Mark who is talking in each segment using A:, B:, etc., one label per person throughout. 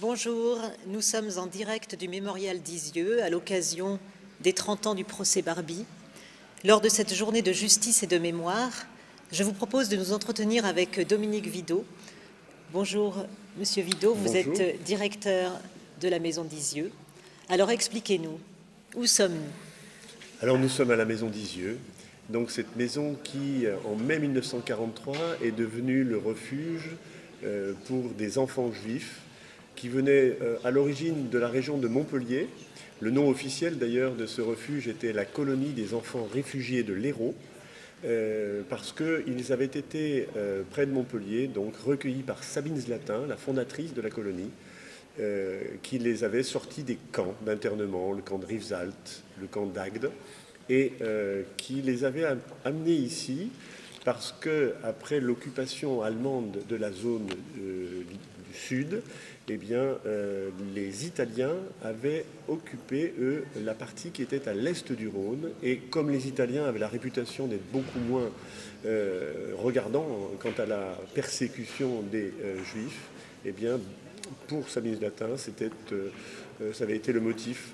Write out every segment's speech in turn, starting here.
A: Bonjour, nous sommes en direct du mémorial d'Isieux à l'occasion des 30 ans du procès Barbie. Lors de cette journée de justice et de mémoire, je vous propose de nous entretenir avec Dominique Vidot. Bonjour, Monsieur Vidot, vous êtes directeur de la Maison d'Isieux. Alors expliquez-nous, où sommes-nous?
B: Alors nous sommes à la Maison d'Isieux, donc cette maison qui, en mai 1943, est devenue le refuge pour des enfants juifs qui venaient à l'origine de la région de Montpellier. Le nom officiel d'ailleurs de ce refuge était la colonie des enfants réfugiés de l'Hérault, parce qu'ils avaient été près de Montpellier, donc recueillis par Sabine Zlatin, la fondatrice de la colonie, qui les avait sortis des camps d'internement, le camp de Rivesaltes, le camp d'Agde, et qui les avait amenés ici parce qu'après l'occupation allemande de la zone du sud, eh bien, les Italiens avaient occupé, eux, la partie qui était à l'est du Rhône. Et comme les Italiens avaient la réputation d'être beaucoup moins regardants quant à la persécution des Juifs, eh bien, pour Sabine Zlatin, ça avait été le motif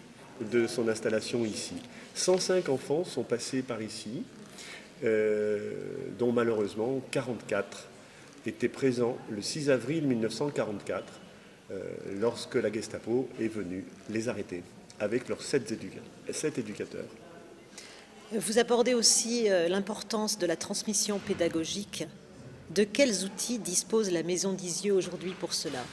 B: de son installation ici. 105 enfants sont passés par ici, dont malheureusement 44 étaient présents le 6 avril 1944, lorsque la Gestapo est venue les arrêter, avec leurs 7 éducateurs.
A: Vous abordez aussi l'importance de la transmission pédagogique. De quels outils dispose la Maison d'Isieux aujourd'hui pour cela?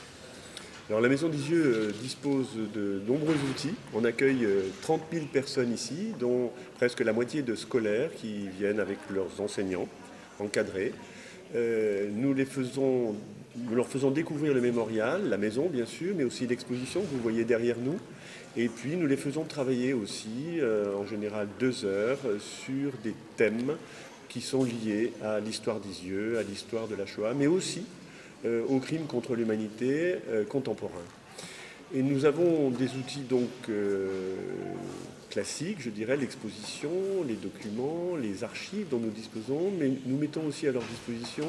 B: Alors, la Maison d'Isieux dispose de nombreux outils. On accueille 30 000 personnes ici, dont presque la moitié de scolaires qui viennent avec leurs enseignants encadrés. Nous leur faisons découvrir le mémorial, la maison bien sûr, mais aussi l'exposition que vous voyez derrière nous. Et puis nous les faisons travailler aussi, en général 2 heures, sur des thèmes qui sont liés à l'histoire d'Isieux, à l'histoire de la Shoah, mais aussi aux crimes contre l'humanité contemporains. Et nous avons des outils donc classiques, je dirais, l'exposition, les documents, les archives dont nous disposons, mais nous mettons aussi à leur disposition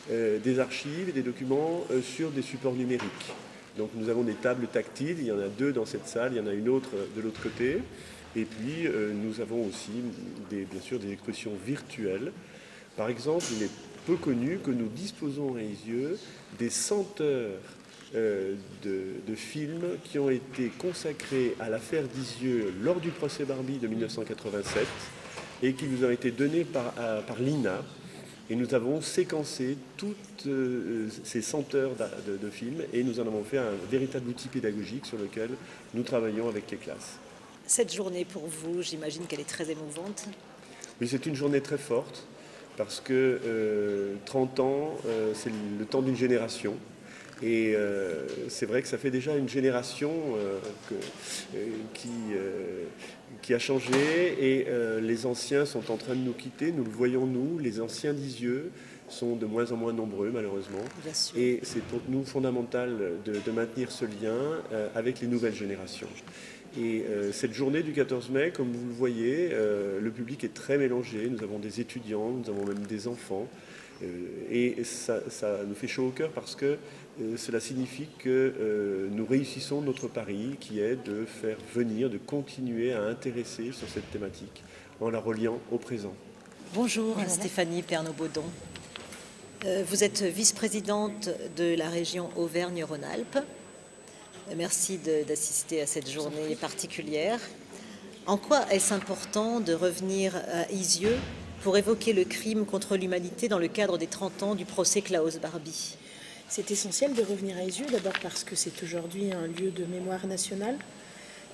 B: des archives et des documents sur des supports numériques. Donc nous avons des tables tactiles, il y en a 2 dans cette salle, il y en a une autre de l'autre côté. Et puis nous avons aussi bien sûr des expositions virtuelles. Par exemple, il est peu connu que nous disposons à Isieux des senteurs de films qui ont été consacrés à l'affaire d'Isieux lors du procès Barbie de 1987 et qui nous ont été donnés par l'INA. Et nous avons séquencé toutes ces senteurs de films et nous en avons fait un véritable outil pédagogique sur lequel nous travaillons avec les classes.
A: Cette journée pour vous, j'imagine qu'elle est très émouvante.
B: Oui, c'est une journée très forte parce que 30 ans, c'est le temps d'une génération. Et c'est vrai que ça fait déjà une génération qui a changé et les anciens sont en train de nous quitter. Nous le voyons, nous, les anciens d'Isieux sont de moins en moins nombreux, malheureusement. Et c'est pour nous fondamental de maintenir ce lien avec les nouvelles générations. Et cette journée du 14 mai, comme vous le voyez, le public est très mélangé. Nous avons des étudiants, nous avons même des enfants. Et ça nous fait chaud au cœur parce que cela signifie que nous réussissons notre pari qui est de faire venir, de continuer à intéresser sur cette thématique en la reliant au présent.
A: Bonjour, Stéphanie Pernot-Baudon. Vous êtes vice-présidente de la région Auvergne-Rhône-Alpes. Merci d'assister à cette journée particulière. En quoi est-ce important de revenir à Isieux pour évoquer le crime contre l'humanité dans le cadre des 30 ans du procès Klaus Barbie?
C: C'est essentiel de revenir à Isieux, d'abord parce que c'est aujourd'hui un lieu de mémoire nationale,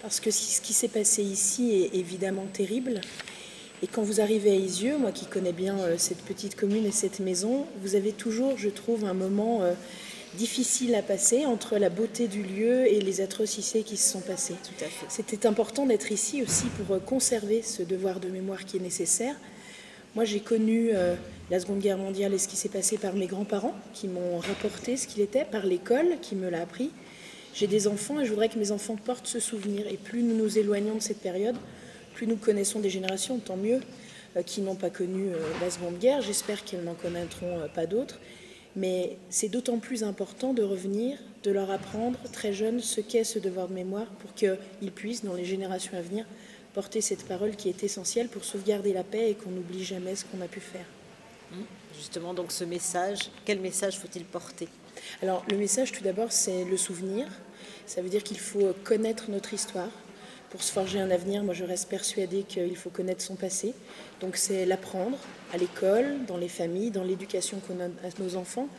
C: parce que ce qui s'est passé ici est évidemment terrible. Et quand vous arrivez à Isieux, moi qui connais bien cette petite commune et cette maison, vous avez toujours, je trouve, un moment difficile à passer entre la beauté du lieu et les atrocités qui se sont passées.
A: Tout à fait.
C: C'était important d'être ici aussi pour conserver ce devoir de mémoire qui est nécessaire. Moi, j'ai connu la Seconde Guerre mondiale et ce qui s'est passé par mes grands-parents qui m'ont rapporté ce qu'il était, par l'école qui me l'a appris. J'ai des enfants et je voudrais que mes enfants portent ce souvenir. Et plus nous nous éloignons de cette période, plus nous connaissons des générations, tant mieux, qui n'ont pas connu la Seconde Guerre. J'espère qu'elles n'en connaîtront pas d'autres. Mais c'est d'autant plus important de revenir de leur apprendre très jeunes ce qu'est ce devoir de mémoire pour qu'ils puissent, dans les générations à venir, porter cette parole qui est essentielle pour sauvegarder la paix et qu'on n'oublie jamais ce qu'on a pu faire.
A: Justement, donc ce message, quel message faut-il porter?
C: Alors, le message, tout d'abord, c'est le souvenir. Ça veut dire qu'il faut connaître notre histoire pour se forger un avenir. Moi, je reste persuadée qu'il faut connaître son passé. Donc, c'est l'apprendre à l'école, dans les familles, dans l'éducation qu'on a à nos enfants.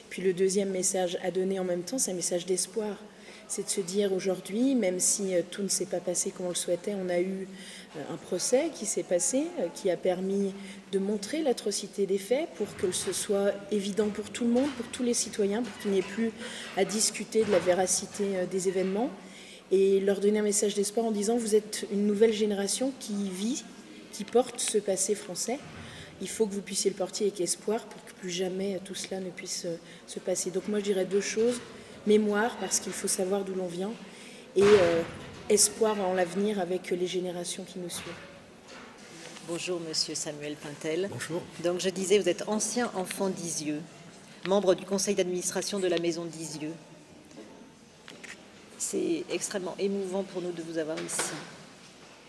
C: Puis, le deuxième message à donner en même temps, c'est un message d'espoir. C'est de se dire aujourd'hui, même si tout ne s'est pas passé comme on le souhaitait, on a eu un procès qui s'est passé, qui a permis de montrer l'atrocité des faits pour que ce soit évident pour tout le monde, pour tous les citoyens, pour qu'il n'y ait plus à discuter de la véracité des événements. Et leur donner un message d'espoir en disant vous êtes une nouvelle génération qui vit, qui porte ce passé français. Il faut que vous puissiez le porter avec espoir pour que plus jamais tout cela ne puisse se passer. Donc moi je dirais deux choses. Mémoire, parce qu'il faut savoir d'où l'on vient, et espoir en l'avenir avec les générations qui nous suivent.
A: Bonjour, monsieur Samuel Pintel.
D: Bonjour.
A: Donc, je disais, vous êtes ancien enfant d'Isieux, membre du conseil d'administration de la maison d'Isieux. C'est extrêmement émouvant pour nous de vous avoir ici.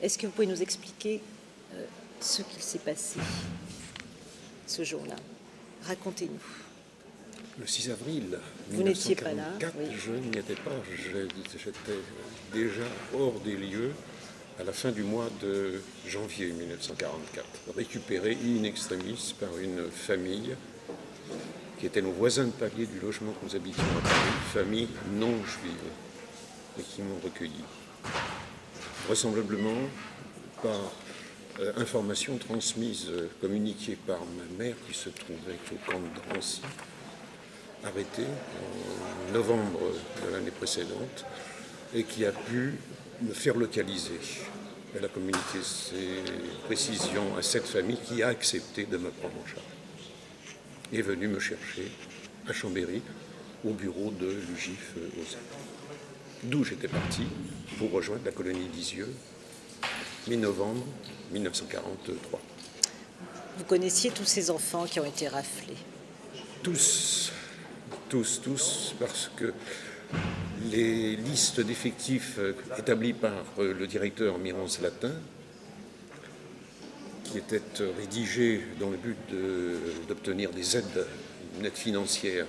A: Est-ce que vous pouvez nous expliquer ce qu'il s'est passé ce jour-là? Racontez-nous.
D: Le 6 avril
A: Vous n'étiez pas là,
D: 1944,
A: oui.
D: je n'y étais pas. J'étais déjà hors des lieux à la fin du mois de janvier 1944, récupéré in extremis par une famille qui était nos voisins de palier du logement que nous habitions à Paris, une famille non juive, et qui m'ont recueilli. Vraisemblablement par information transmise, communiquée par ma mère qui se trouvait au camp de Drancy, arrêté en novembre de l'année précédente et qui a pu me faire localiser. Elle a communiqué ces précisions à cette famille qui a accepté de me prendre en charge. Et est venue me chercher à Chambéry, au bureau de l'UGIF Ozar, d'où j'étais parti pour rejoindre la colonie d'Isieux, mi-novembre 1943.
A: Vous connaissiez tous ces enfants qui ont été raflés?
D: Tous, parce que les listes d'effectifs établies par le directeur Mirance Latin, qui étaient rédigées dans le but d'obtenir des aides financières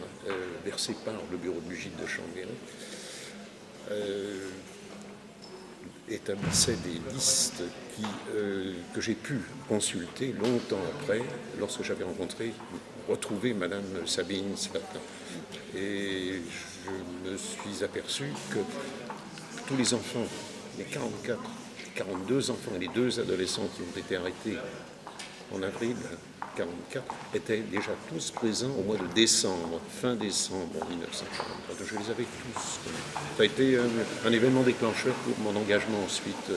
D: versées par le bureau de l'UGIF de Chambéry, établissaient des listes que j'ai pu consulter longtemps après, lorsque j'avais retrouvé Madame Sabine Slatin. Et je me suis aperçu que tous les enfants, les 42 enfants et les 2 adolescents qui ont été arrêtés en avril 1944 étaient déjà tous présents au mois de décembre, fin décembre 1943. Donc je les avais tous. Ça a été un événement déclencheur pour mon engagement ensuite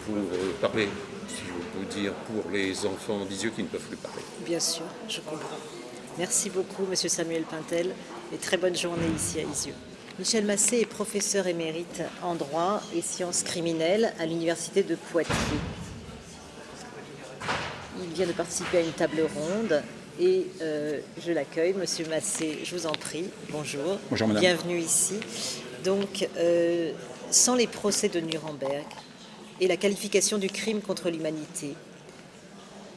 D: pour parler, si je peux dire, pour les enfants d'Isieux qui ne peuvent plus parler.
A: Bien sûr, je comprends. Merci beaucoup, monsieur Samuel Pintel, et très bonne journée ici à Isieux. Michel Massé est professeur émérite en droit et sciences criminelles à l'université de Poitiers. Il vient de participer à une table ronde et je l'accueille. Monsieur Massé, je vous en prie, bonjour.
E: Bonjour madame.
A: Bienvenue ici. Donc, sans les procès de Nuremberg et la qualification du crime contre l'humanité,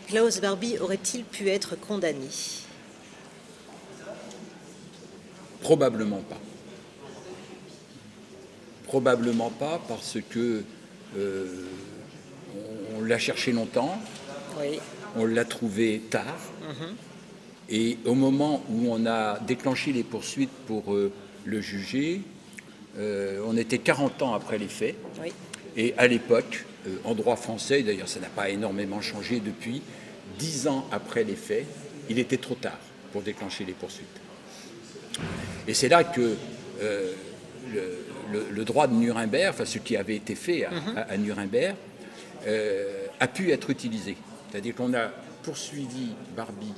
A: Klaus Barbie aurait-il pu être condamné?
E: Probablement pas. Probablement pas parce que on l'a cherché longtemps,
A: Oui.
E: on l'a trouvé tard, et au moment où on a déclenché les poursuites pour le juger, on était 40 ans après les faits,
A: Oui.
E: et à l'époque, en droit français, d'ailleurs ça n'a pas énormément changé depuis, 10 ans après les faits, il était trop tard pour déclencher les poursuites. Et c'est là que le droit de Nuremberg, enfin ce qui avait été fait à Nuremberg, a pu être utilisé. C'est-à-dire qu'on a poursuivi Barbie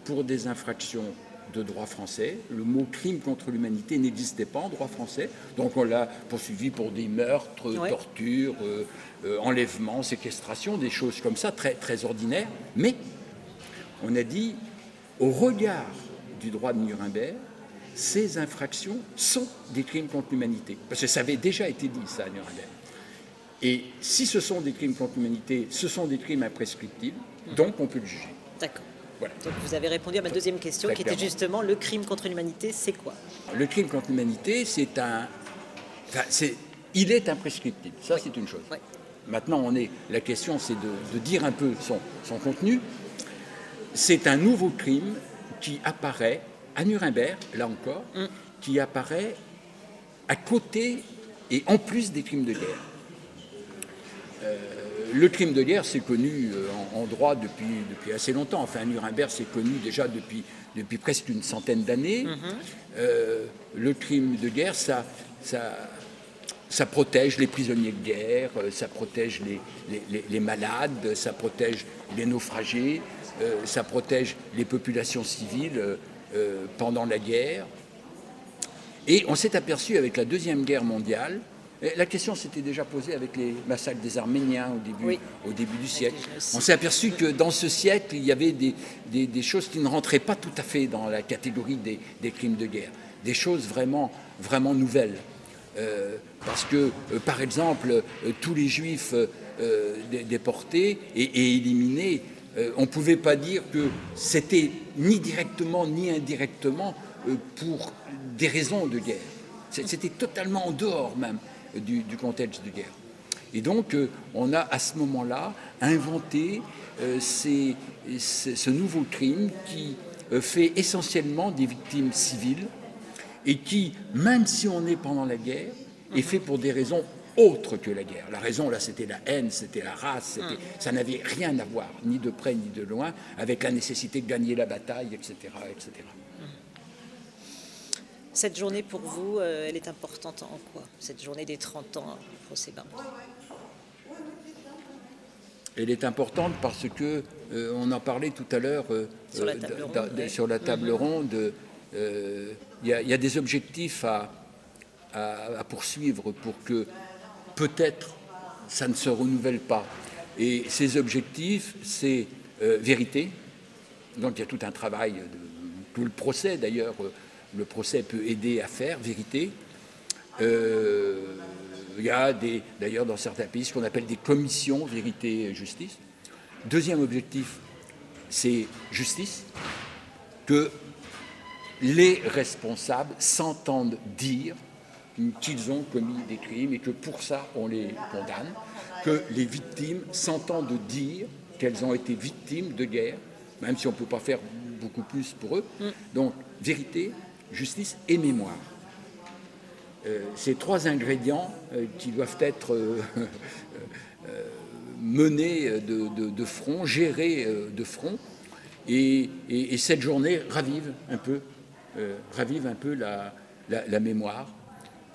E: pour des infractions de droit français. Le mot crime contre l'humanité n'existait pas en droit français. Donc on l'a poursuivi pour des meurtres, tortures, enlèvements, séquestrations, des choses comme ça, très, très ordinaires. Mais on a dit, au regard du droit de Nuremberg, ces infractions sont des crimes contre l'humanité. Parce que ça avait déjà été dit, ça, à Nuremberg. Et si ce sont des crimes contre l'humanité, ce sont des crimes imprescriptibles, donc on peut le juger.
A: D'accord.
E: Voilà.
A: Donc vous avez répondu à ma deuxième question,
E: Très
A: qui était
E: clairement.
A: justement le crime contre l'humanité, c'est quoi?
E: Le crime contre l'humanité, c'est un... Enfin, il est imprescriptible, ça c'est une chose.
A: Ouais.
E: Maintenant, la question c'est de dire un peu son contenu. C'est un nouveau crime qui apparaît à Nuremberg, là encore, qui apparaît à côté et en plus des crimes de guerre. Le crime de guerre, c'est connu en droit depuis assez longtemps. Enfin, à Nuremberg, c'est connu déjà depuis presque une centaine d'années. Le crime de guerre, ça protège les prisonniers de guerre, ça protège les malades, ça protège les naufragés, ça protège les populations civiles pendant la guerre. Et on s'est aperçu avec la Deuxième Guerre mondiale, la question s'était déjà posée avec les massacres des Arméniens au début du siècle. On s'est aperçu que dans ce siècle, il y avait des choses qui ne rentraient pas tout à fait dans la catégorie des crimes de guerre, des choses vraiment, vraiment nouvelles. Parce que, par exemple, tous les juifs déportés et éliminés, on ne pouvait pas dire que c'était ni directement ni indirectement pour des raisons de guerre. C'était totalement en dehors même du contexte de guerre. Et donc, on a à ce moment-là inventé ce nouveau crime qui fait essentiellement des victimes civiles et qui, même si on est pendant la guerre, est fait pour des raisons autres que la guerre. La raison, là, c'était la haine, c'était la race, ça n'avait rien à voir, ni de près ni de loin, avec la nécessité de gagner la bataille, etc., etc.
A: Cette journée pour vous, elle est importante en quoi? Cette journée des 30 ans au procès Barbie.
E: Elle est importante parce que, on en parlait tout à l'heure
A: Sur la table ronde, ouais.
E: sur la table ronde, il y a des objectifs à poursuivre pour que peut-être ça ne se renouvelle pas. Et ces objectifs, c'est vérité. Donc il y a tout un travail, tout le procès d'ailleurs, le procès peut aider à faire vérité. Il y a d'ailleurs dans certains pays ce qu'on appelle des commissions vérité et justice. Deuxième objectif, c'est justice, que les responsables s'entendent dire qu'ils ont commis des crimes et que pour ça on les condamne, que les victimes s'entendent dire qu'elles ont été victimes de guerre, même si on ne peut pas faire beaucoup plus pour eux. Donc vérité, justice et mémoire. Ces trois ingrédients qui doivent être menés de front, gérés de front, et cette journée ravive un peu la mémoire.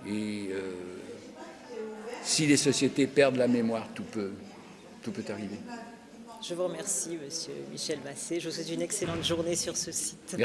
E: Et si les sociétés perdent la mémoire, tout peut arriver.
A: Je vous remercie, Monsieur Michel Massé. Je vous souhaite une excellente journée sur ce site.
E: Merci.